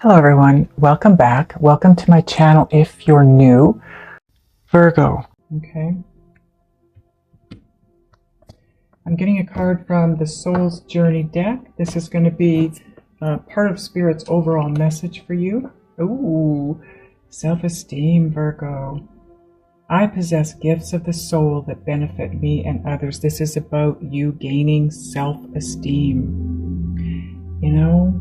Hello everyone, welcome back. Welcome to my channel if you're new. Virgo, okay? I'm getting a card from the Soul's Journey deck. This is going to be part of Spirit's overall message for you. Ooh, self-esteem, Virgo. I possess gifts of the soul that benefit me and others. This is about you gaining self-esteem. You know,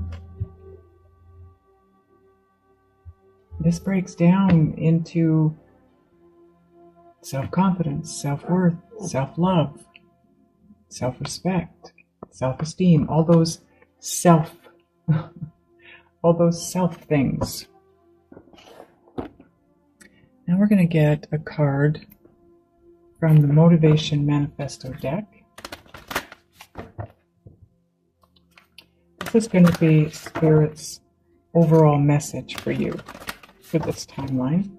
this breaks down into self-confidence, self-worth, self-love, self-respect, self-esteem, all those self things. Now we're going to get a card from the Motivation Manifesto deck. This is going to be Spirit's overall message for you for this timeline.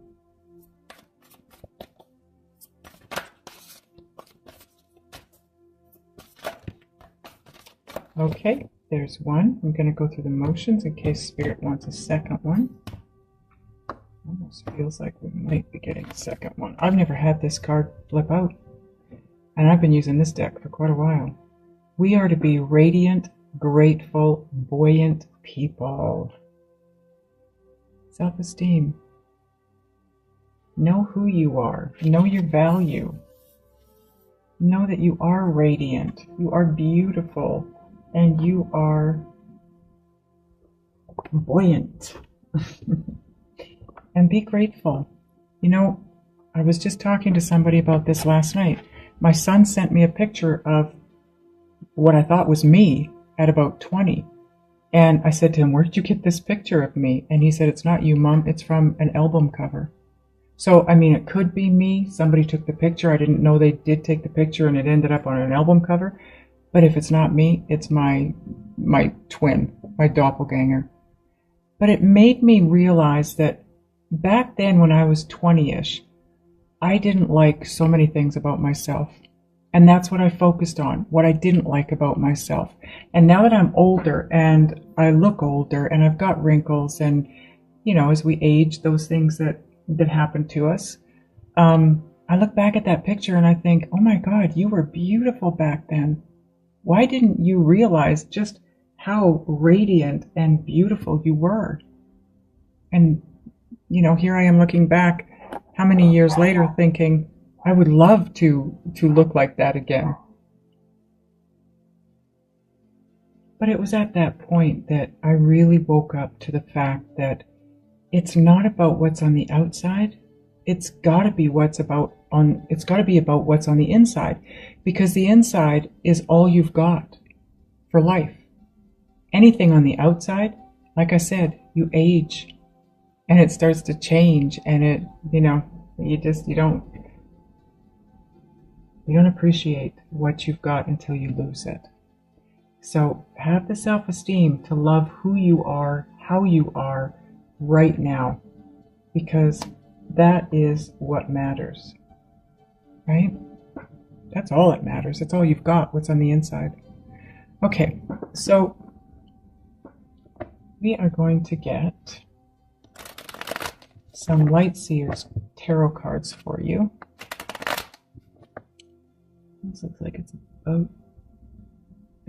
Okay, there's one. I'm going to go through the motions in case Spirit wants a second one. Almost feels like we might be getting a second one. I've never had this card flip out, and I've been using this deck for quite a while. We are to be radiant, grateful, buoyant people. Self-esteem. Know who you are. Know your value. Know that you are radiant. You are beautiful. And you are buoyant. And be grateful. You know, I was just talking to somebody about this last night. My son sent me a picture of what I thought was me at about 20. And I said to him, "Where did you get this picture of me?" And he said, "It's not you, Mom. It's from an album cover." So, I mean, it could be me. Somebody took the picture. I didn't know they did take the picture and it ended up on an album cover. But if it's not me, it's my twin, my doppelganger. But it made me realize that back then when I was 20-ish, I didn't like so many things about myself. And that's what I focused on, what I didn't like about myself. And now that I'm older and I look older and I've got wrinkles and, you know, as we age, those things that happen to us, I look back at that picture and I think, oh my God, you were beautiful back then. Why didn't you realize just how radiant and beautiful you were? And, you know, here I am looking back how many years later thinking, I would love to look like that again. But it was at that point that I really woke up to the fact that it's not about what's on the outside. It's got to be about what's on the inside, because the inside is all you've got for life. Anything on the outside, like I said, you age and it starts to change, and it, you know, you don't appreciate what you've got until you lose it. So have the self-esteem to love who you are, how you are right now, because that is what matters, right? That's all that matters. That's all you've got, what's on the inside. Okay, so we are going to get some Light Seers tarot cards for you. This looks like it's a boat.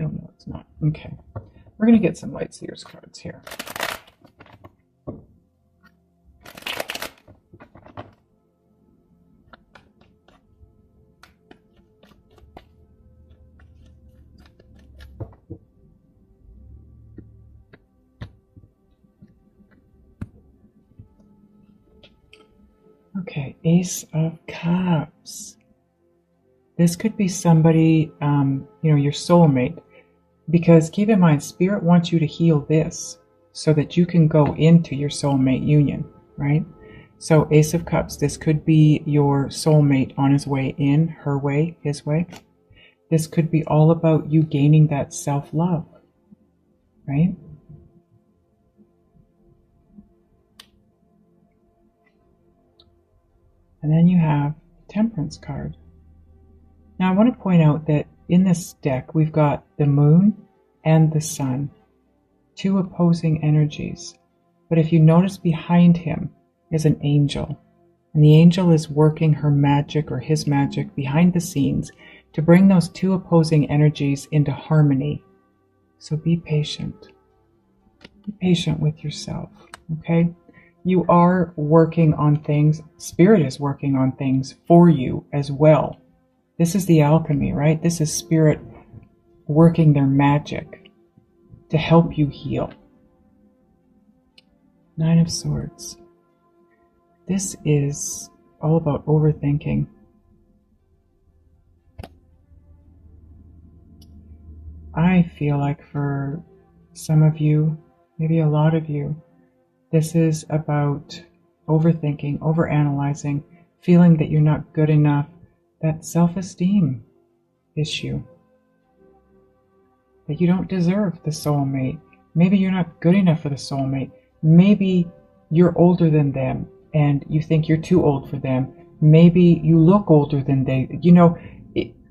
Oh, no, it's not. Okay. We're going to get some Light Seers cards here. Okay, Ace of Cups. This could be somebody, you know, your soulmate. Because keep in mind, Spirit wants you to heal this so that you can go into your soulmate union, right? So Ace of Cups, this could be your soulmate on his way in, her way, his way. This could be all about you gaining that self-love, right? And then you have Temperance card. Now I want to point out that in this deck we've got the Moon and the Sun, two opposing energies. But if you notice, behind him is an angel. And the angel is working her magic or his magic behind the scenes to bring those two opposing energies into harmony. So be patient. Be patient with yourself, okay? You are working on things. Spirit is working on things for you as well. This is the alchemy, right? This is Spirit working their magic to help you heal. Nine of Swords. This is all about overthinking. I feel like for some of you, maybe a lot of you, this is about overthinking, overanalyzing, feeling that you're not good enough, that self-esteem issue, that you don't deserve the soulmate. Maybe you're not good enough for the soulmate. Maybe you're older than them and you think you're too old for them. Maybe you look older than they,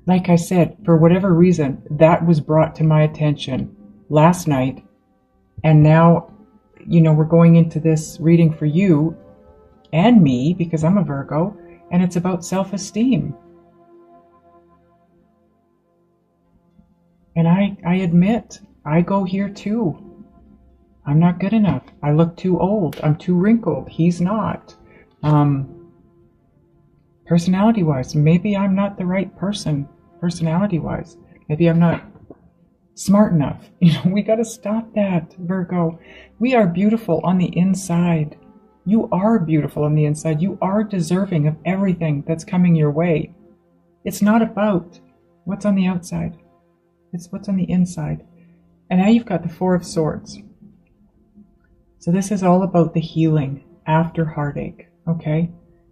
like I said, for whatever reason, that was brought to my attention last night. And now, we're going into this reading for you and me because I'm a Virgo, and it's about self-esteem. And I admit, I go here too. I'm not good enough. I look too old. I'm too wrinkled. He's not. Personality-wise, maybe I'm not the right person. Personality-wise, maybe I'm not smart enough. We got to stop that, Virgo. We are beautiful on the inside. You are beautiful on the inside. You are deserving of everything that's coming your way. It's not about what's on the outside. It's what's on the inside. And now you've got the Four of Swords. So this is all about the healing after heartache, okay?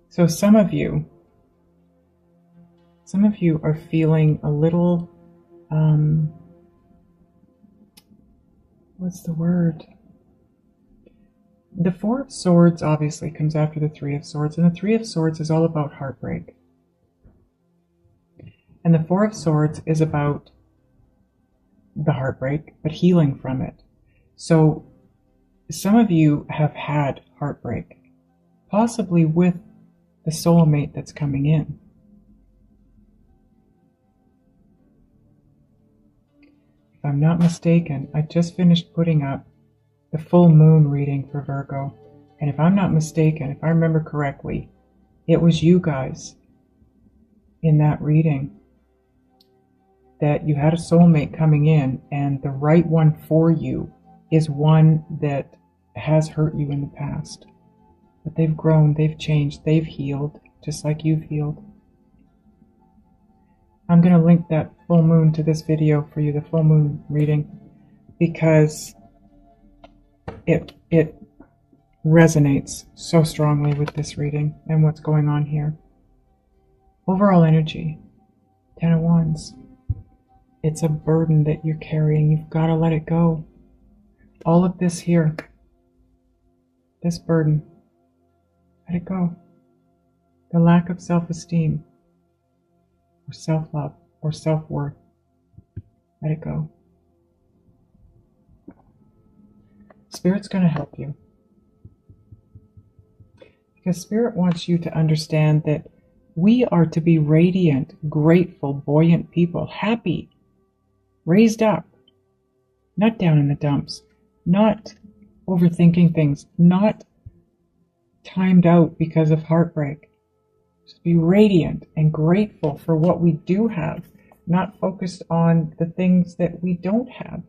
So some of you are feeling a little, what's the word? The Four of Swords obviously comes after the Three of Swords, and the Three of Swords is all about heartbreak. And the Four of Swords is about the heartbreak, but healing from it. So some of you have had heartbreak, possibly with the soulmate that's coming in. If I'm not mistaken, I just finished putting up the full moon reading for Virgo. And if I'm not mistaken, if I remember correctly, it was you guys in that reading that you had a soulmate coming in, and the right one for you is one that has hurt you in the past. But they've grown, they've changed, they've healed, just like you've healed. I'm going to link that full moon to this video for you, the full moon reading, because it resonates so strongly with this reading and what's going on here. Overall energy, 10 of Wands. It's a burden that you're carrying. You've got to let it go. All of this here, this burden, let it go. The lack of self-esteem, or self-love, or self-worth, let it go. Spirit's going to help you. Because Spirit wants you to understand that we are to be radiant, grateful, buoyant people, happy, raised up, not down in the dumps, not overthinking things, not timed out because of heartbreak. Just be radiant and grateful for what we do have, not focused on the things that we don't have.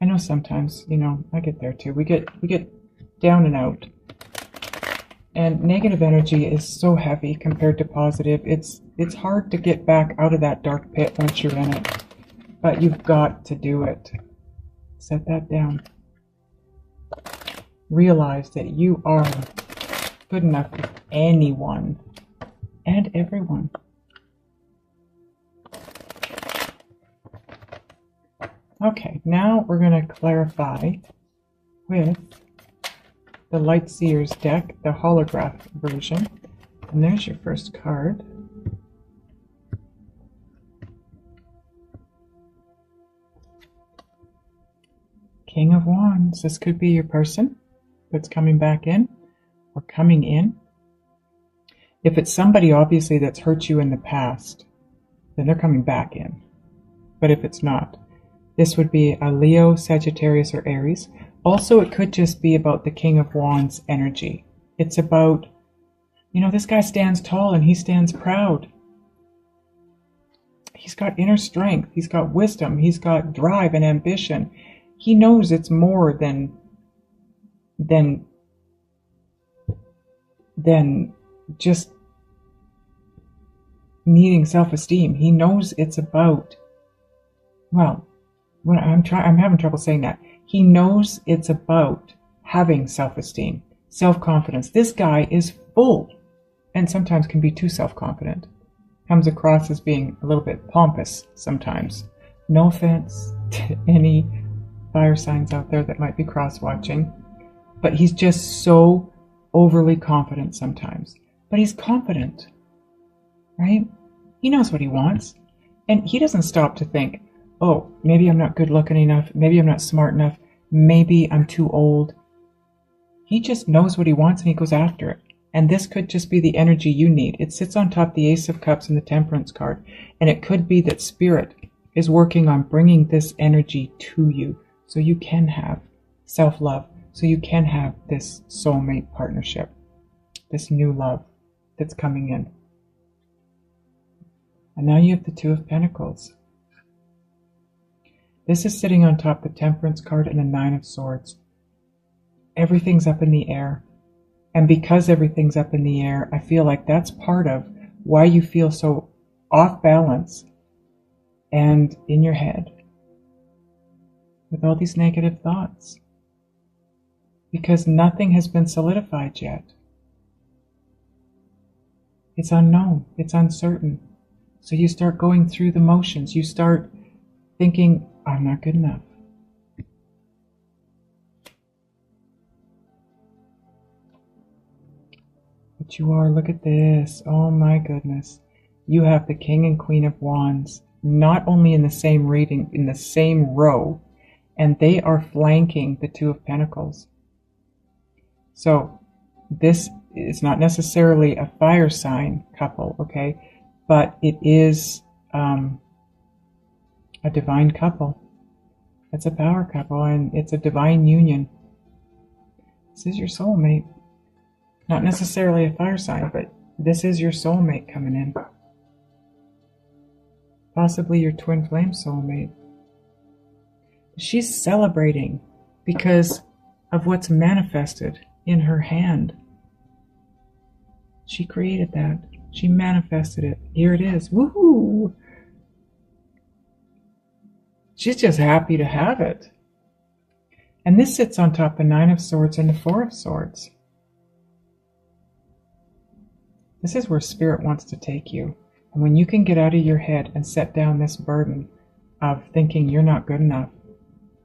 I know sometimes, I get there too. We get down and out. And negative energy is so heavy compared to positive. It's hard to get back out of that dark pit once you're in it. But you've got to do it. Set that down. Realize that you are good enough for anyone and everyone. Okay, now we're going to clarify with the Light Seers deck, the holograph version. And there's your first card. King of Wands. This could be your person that's coming back in or coming in. If it's somebody obviously that's hurt you in the past, then they're coming back in. But if it's not, this would be a Leo, Sagittarius, or Aries. Also, it could just be about the King of Wands energy. It's about, this guy stands tall and he stands proud. He's got inner strength. He's got wisdom. He's got drive and ambition. He knows it's more than just needing self-esteem. He knows it's about, I'm having trouble saying that. He knows it's about having self-esteem, self-confidence. This guy is full, and sometimes can be too self-confident. Comes across as being a little bit pompous sometimes. No offense to any fire signs out there that might be cross-watching, but he's just so overly confident sometimes. But he's confident, right? He knows what he wants, and he doesn't stop to think, oh, maybe I'm not good looking enough, maybe I'm not smart enough, maybe I'm too old. He just knows what he wants and he goes after it. And this could just be the energy you need. It sits on top of the Ace of Cups and the Temperance card. And it could be that Spirit is working on bringing this energy to you so you can have self-love, so you can have this soulmate partnership, this new love that's coming in. And now you have the Two of Pentacles. This is sitting on top of the Temperance card and the Nine of Swords. Everything's up in the air. And because everything's up in the air, I feel like that's part of why you feel so off balance and in your head with all these negative thoughts. Because nothing has been solidified yet. It's unknown. It's uncertain. So you start going through the motions. You start thinking, I'm not good enough. But you are, look at this. Oh my goodness. You have the King and Queen of Wands, not only in the same reading, in the same row, and they are flanking the Two of Pentacles. So this is not necessarily a fire sign couple, okay? But it is a divine couple. It's a power couple, and it's a divine union. This is your soulmate. Not necessarily a fire sign, but this is your soulmate coming in. Possibly your twin flame soulmate. She's celebrating because of what's manifested in her hand. She created that. She manifested it. Here it is. Woohoo! She's just happy to have it. And this sits on top of the Nine of Swords and the Four of Swords. This is where Spirit wants to take you. And when you can get out of your head and set down this burden of thinking you're not good enough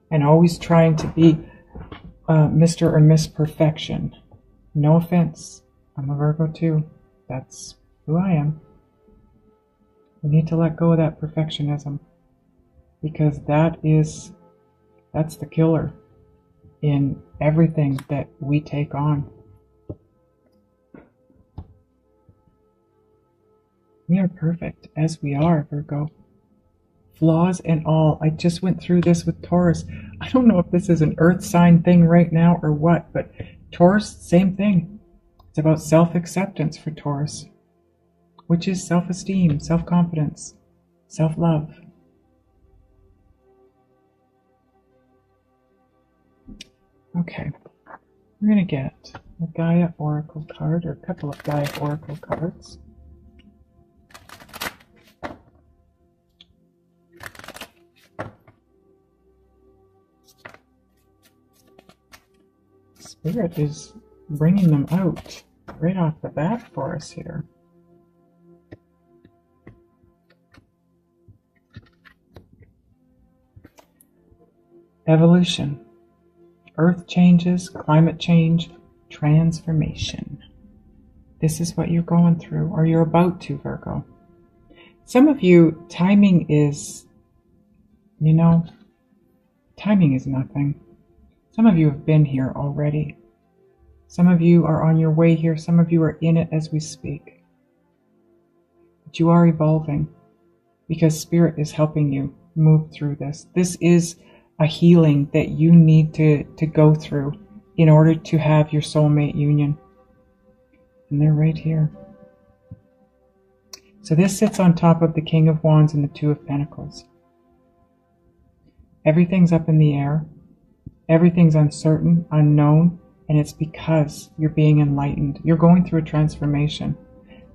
and always trying to be Mr. or Miss Perfection. No offense. I'm a Virgo too. That's who I am. We need to let go of that perfectionism, because that's the killer in everything that we take on. We are perfect as we are, Virgo. Flaws and all. I just went through this with Taurus. I don't know if this is an earth sign thing right now or what, but Taurus, same thing. It's about self-acceptance for Taurus, which is self-esteem, self-confidence, self-love. Okay, we're going to get a Gaia Oracle card, or a couple of Gaia Oracle cards. Spirit is bringing them out right off the bat for us here. Evolution. Earth changes, climate change, transformation. This is what you're going through, or you're about to, Virgo. Some of you, timing is, timing is nothing. Some of you have been here already. Some of you are on your way here. Some of you are in it as we speak. But you are evolving because Spirit is helping you move through this. This is a healing that you need to go through in order to have your soulmate union. And they're right here. So this sits on top of the King of Wands and the Two of Pentacles. Everything's up in the air. Everything's uncertain, unknown, and it's because you're being enlightened. You're going through a transformation.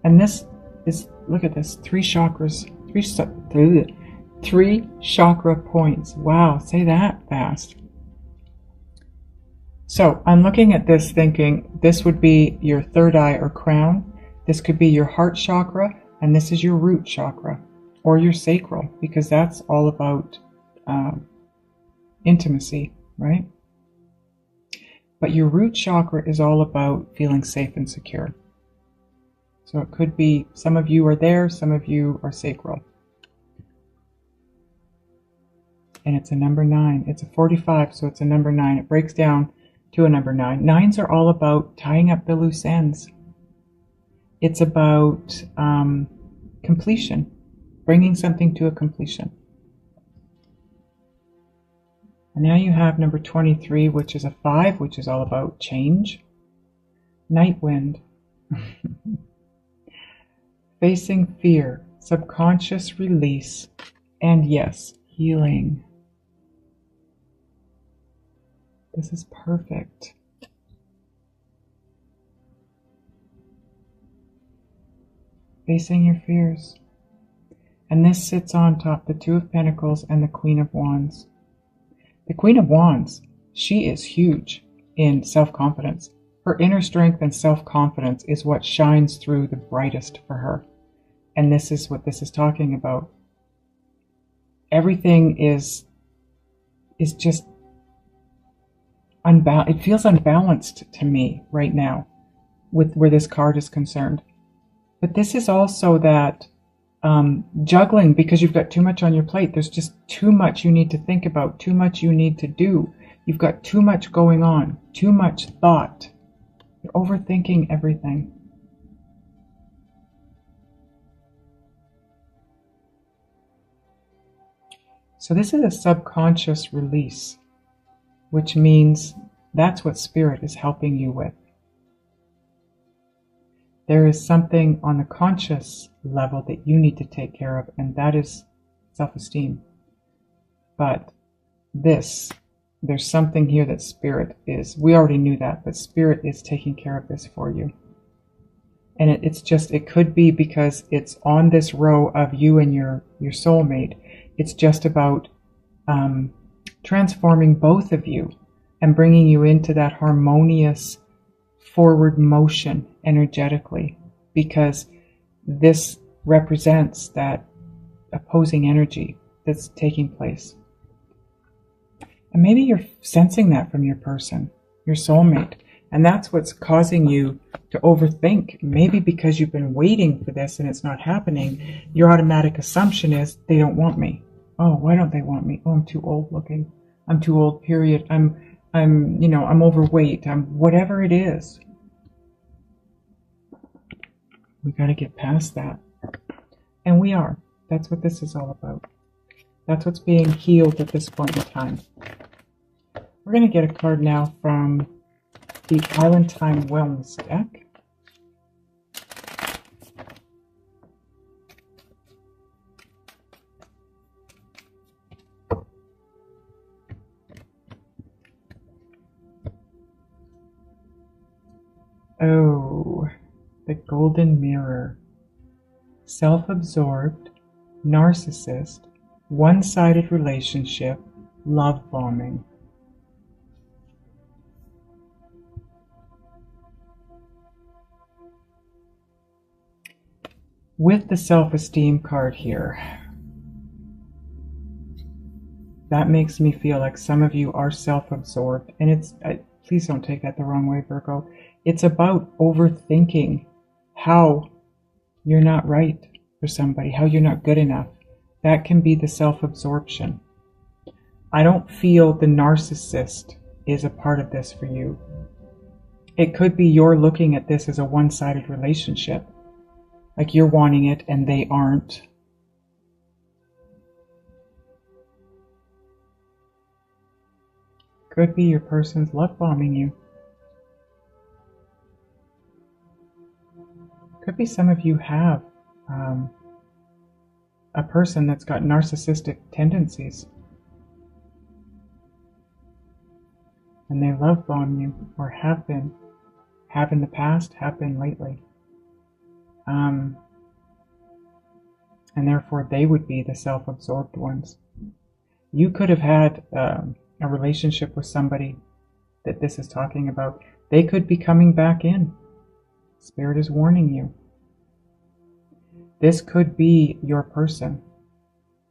And this is, look at this, 3 chakras, 3 chakra points. Wow, say that fast. So I'm looking at this thinking this would be your third eye or crown. This could be your heart chakra, and this is your root chakra or your sacral, because that's all about intimacy, right? But your root chakra is all about feeling safe and secure. So it could be some of you are there, some of you are sacral. And it's a number 9. It's a 45, so it's a number 9. It breaks down to a number 9. 9s are all about tying up the loose ends. It's about completion, bringing something to a completion. And now you have number 23, which is a 5, which is all about change. Night wind. Facing fear, subconscious release, and yes, healing. This is perfect. Facing your fears. And this sits on top, the Two of Pentacles and the Queen of Wands. The Queen of Wands, she is huge in self-confidence. Her inner strength and self-confidence is what shines through the brightest for her. And this is what this is talking about. Everything is just unbalanced. It feels unbalanced to me right now with where this card is concerned. But this is also that juggling, because you've got too much on your plate. There's just too much you need to think about, too much you need to do. You've got too much going on, too much thought. You're overthinking everything. So this is a subconscious release, which means that's what Spirit is helping you with. There is something on the conscious level that you need to take care of, and that is self-esteem. But there's something here that Spirit is, we already knew that, but Spirit is taking care of this for you. And it could be because it's on this row of you and your soulmate. It's just about transforming both of you and bringing you into that harmonious forward motion energetically, because this represents that opposing energy that's taking place. And maybe you're sensing that from your person, your soulmate, and that's what's causing you to overthink. Maybe because you've been waiting for this and it's not happening, your automatic assumption is they don't want me. Oh, why don't they want me? Oh, I'm too old looking. I'm too old, period. I'm overweight. I'm whatever it is. We got to get past that. And we are. That's what this is all about. That's what's being healed at this point in time. We're going to get a card now from the Island Time Wellness deck. Oh, the Golden Mirror. Self-absorbed, narcissist, one-sided relationship, love bombing. With the self-esteem card here, that makes me feel like some of you are self-absorbed, and please don't take that the wrong way, Virgo. It's about overthinking how you're not right for somebody, how you're not good enough. That can be the self-absorption. I don't feel the narcissist is a part of this for you. It could be you're looking at this as a one-sided relationship, like you're wanting it and they aren't. Could be your person's love bombing you. Could be some of you have a person that's got narcissistic tendencies and they love bomb you, or have been, have in the past, have been lately. And therefore they would be the self-absorbed ones. You could have had a relationship with somebody that this is talking about. They could be coming back in. Spirit is warning you. This could be your person.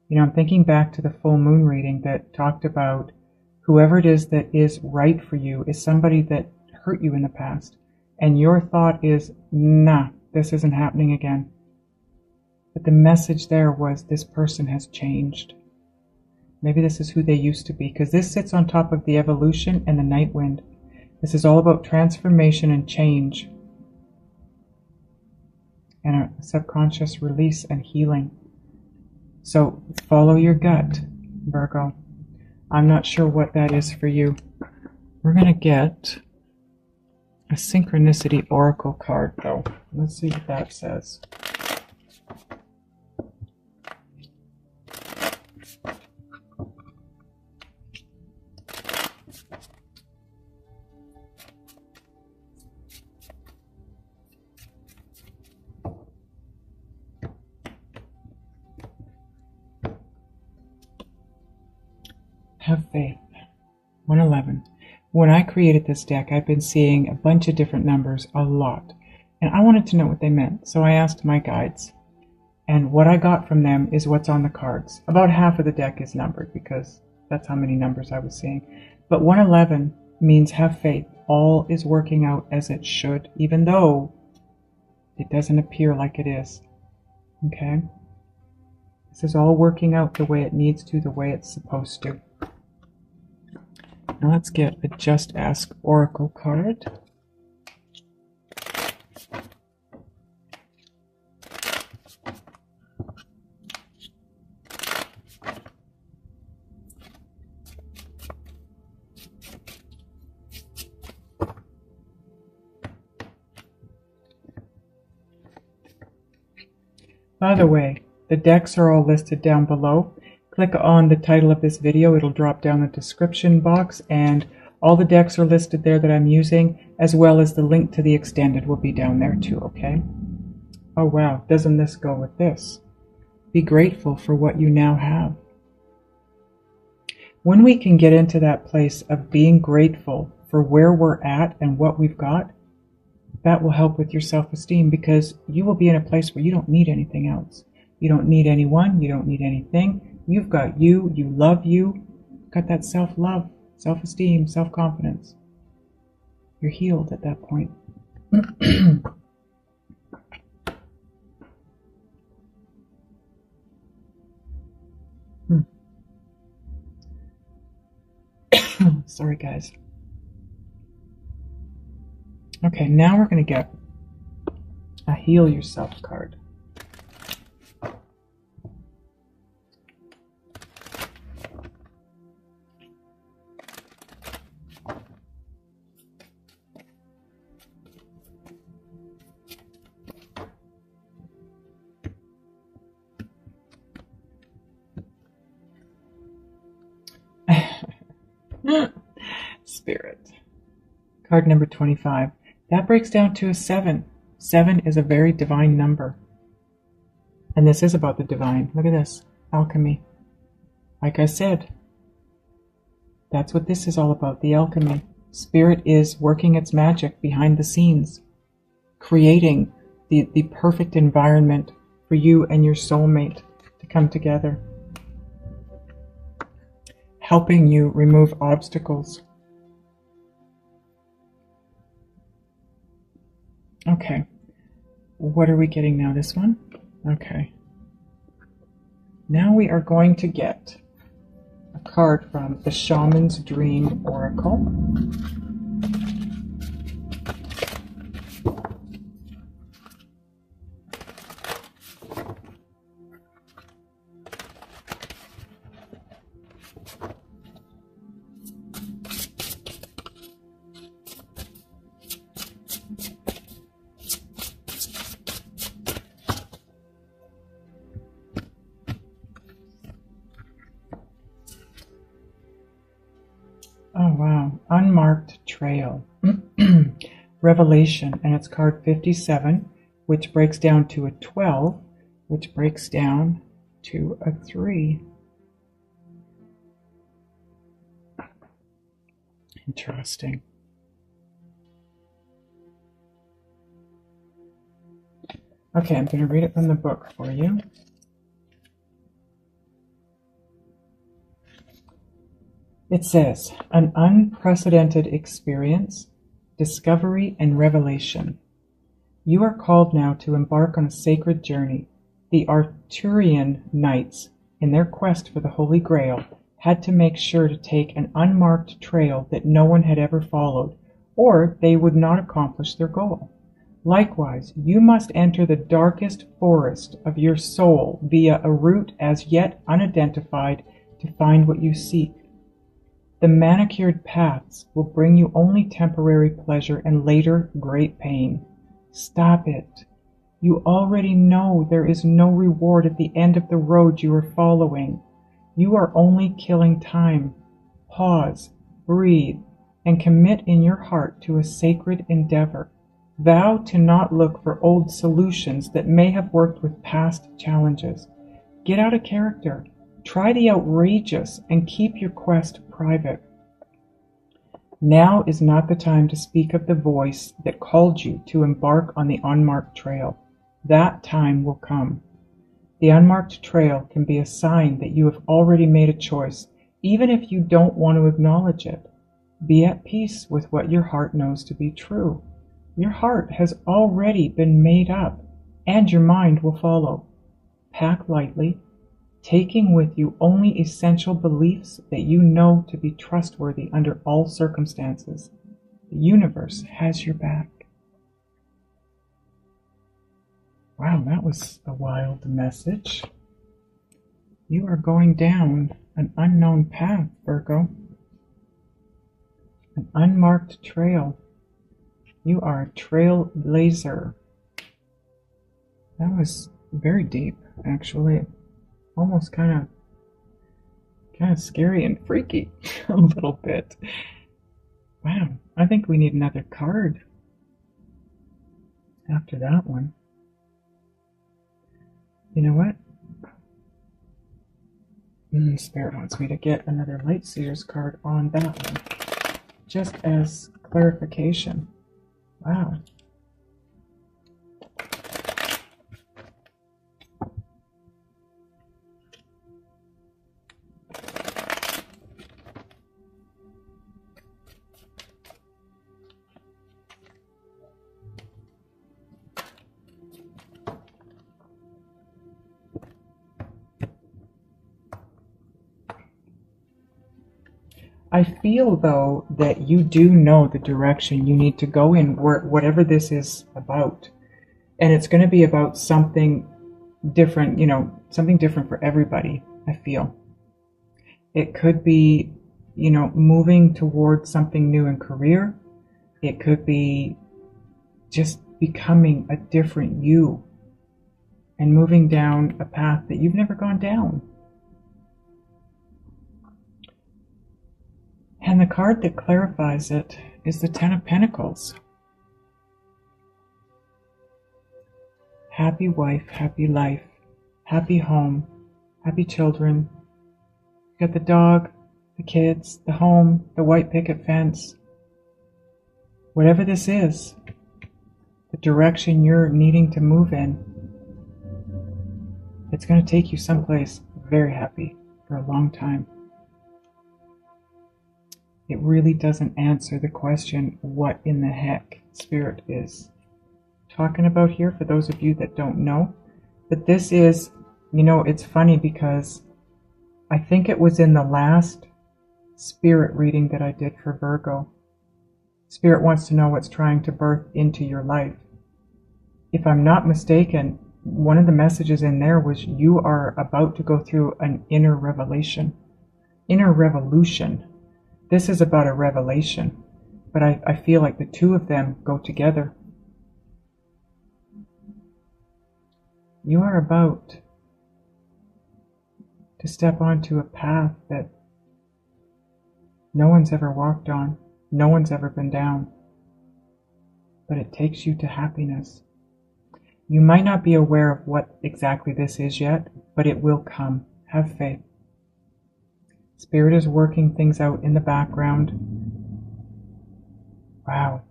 You know, I'm thinking back to the full moon reading that talked about whoever it is that is right for you is somebody that hurt you in the past. And your thought is, nah, this isn't happening again. But the message there was, this person has changed. Maybe this is who they used to be, because this sits on top of the evolution and the night wind. This is all about transformation and change, and a subconscious release and healing. So follow your gut, Virgo. I'm not sure what that is for you. We're going to get a synchronicity oracle card, though. Let's see what that says. Have faith. 111. When I created this deck, I've been seeing a bunch of different numbers, a lot. And I wanted to know what they meant, so I asked my guides. And what I got from them is what's on the cards. About half of the deck is numbered, because that's how many numbers I was seeing. But 111 means have faith. All is working out as it should, even though it doesn't appear like it is. Okay? This is all working out the way it needs to, the way it's supposed to. Now let's get a Just Ask Oracle card. By the way, the decks are all listed down below. Click on the title of this video, it'll drop down the description box, and all the decks are listed there that I'm using, as well as the link to the extended will be down there too, okay? Oh wow, doesn't this go with this? Be grateful for what you now have. When we can get into that place of being grateful for where we're at and what we've got, that will help with your self-esteem, because you will be in a place where you don't need anything else. You don't need anyone, you don't need anything. You've got you, you love you, got that self-love, self-esteem, self-confidence. You're healed at that point. Sorry, guys. Okay, now we're going to get a Heal Yourself card. Spirit. Card number 25. That breaks down to a 7. 7 is a very divine number. And this is about the divine. Look at this. Alchemy. Like I said, that's what this is all about, the alchemy. Spirit is working its magic behind the scenes, creating the perfect environment for you and your soulmate to come together, helping you remove obstacles. Okay, what are we getting now? This one? Okay. Now we are going to get a card from the Shaman's Dream Oracle. Oh wow, Unmarked Trail. Revelation, and it's card 57, which breaks down to a 12, which breaks down to a 3. Interesting. Okay, I'm going to read it from the book for you. It says, an unprecedented experience, discovery, and revelation. You are called now to embark on a sacred journey. The Arthurian knights, in their quest for the Holy Grail, had to make sure to take an unmarked trail that no one had ever followed, or they would not accomplish their goal. Likewise, you must enter the darkest forest of your soul via a route as yet unidentified to find what you seek. The manicured paths will bring you only temporary pleasure and later great pain. Stop it. You already know there is no reward at the end of the road you are following. You are only killing time. Pause, breathe, and commit in your heart to a sacred endeavor. Vow to not look for old solutions that may have worked with past challenges. Get out of character. Try the outrageous and keep your quest private. Now is not the time to speak of the voice that called you to embark on the unmarked trail. That time will come. The unmarked trail can be a sign that you have already made a choice, even if you don't want to acknowledge it. Be at peace with what your heart knows to be true. Your heart has already been made up, and your mind will follow. Pack lightly, taking with you only essential beliefs that you know to be trustworthy under all circumstances. The universe has your back. Wow, that was a wild message. You are going down an unknown path, Virgo. An unmarked trail. You are a trailblazer. That was very deep, actually. Almost kind of scary and freaky a little bit. Wow, I think we need another card after that one. You know what? Spirit wants me to get another Lightseers card on that one, just as clarification. Wow. I feel, though, that you do know the direction you need to go in, whatever this is about. And it's going to be about something different, something different for everybody, I feel. It could be, moving towards something new in career. It could be just becoming a different you and moving down a path that you've never gone down. And the card that clarifies it is the Ten of Pentacles. Happy wife, happy life, happy home, happy children. You got the dog, the kids, the home, the white picket fence. Whatever this is, the direction you're needing to move in, it's going to take you someplace very happy for a long time. It really doesn't answer the question, what in the heck Spirit is talking about here, for those of you that don't know. But this is, it's funny because I think it was in the last spirit reading that I did for Virgo. Spirit wants to know what's trying to birth into your life. If I'm not mistaken, one of the messages in there was you are about to go through an inner revelation. Inner revolution. This is about a revelation, but I feel like the two of them go together. You are about to step onto a path that no one's ever walked on, no one's ever been down, but it takes you to happiness. You might not be aware of what exactly this is yet, but it will come. Have faith. Spirit is working things out in the background. Wow.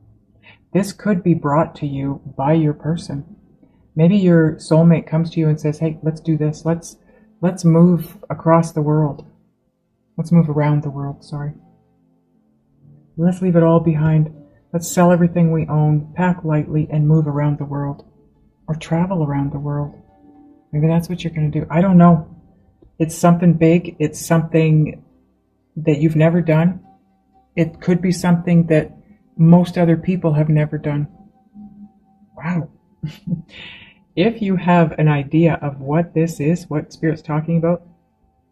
This could be brought to you by your person. Maybe your soulmate comes to you and says, hey, let's do this. Let's move across the world. Let's move around the world, sorry. Let's leave it all behind. Let's sell everything we own, pack lightly, and move around the world. Or travel around the world. Maybe that's what you're going to do. I don't know. It's something big. It's something that you've never done. It could be something that most other people have never done. Wow. If you have an idea of what this is, what Spirit's talking about,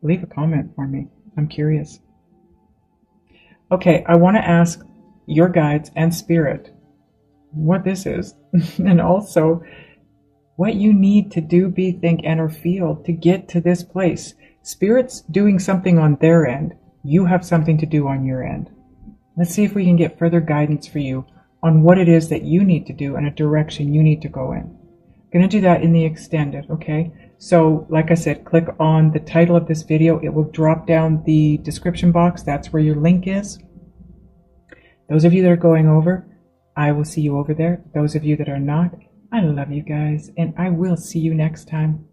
leave a comment for me. I'm curious. Okay, I want to ask your guides and Spirit what this is, and also what you need to do, be, think, and or feel to get to this place. Spirit's doing something on their end. You have something to do on your end. Let's see if we can get further guidance for you on what it is that you need to do and a direction you need to go in. I'm going to do that in the extended, okay? So, like I said, click on the title of this video. It will drop down the description box. That's where your link is. Those of you that are going over, I will see you over there. Those of you that are not, I love you guys, and I will see you next time.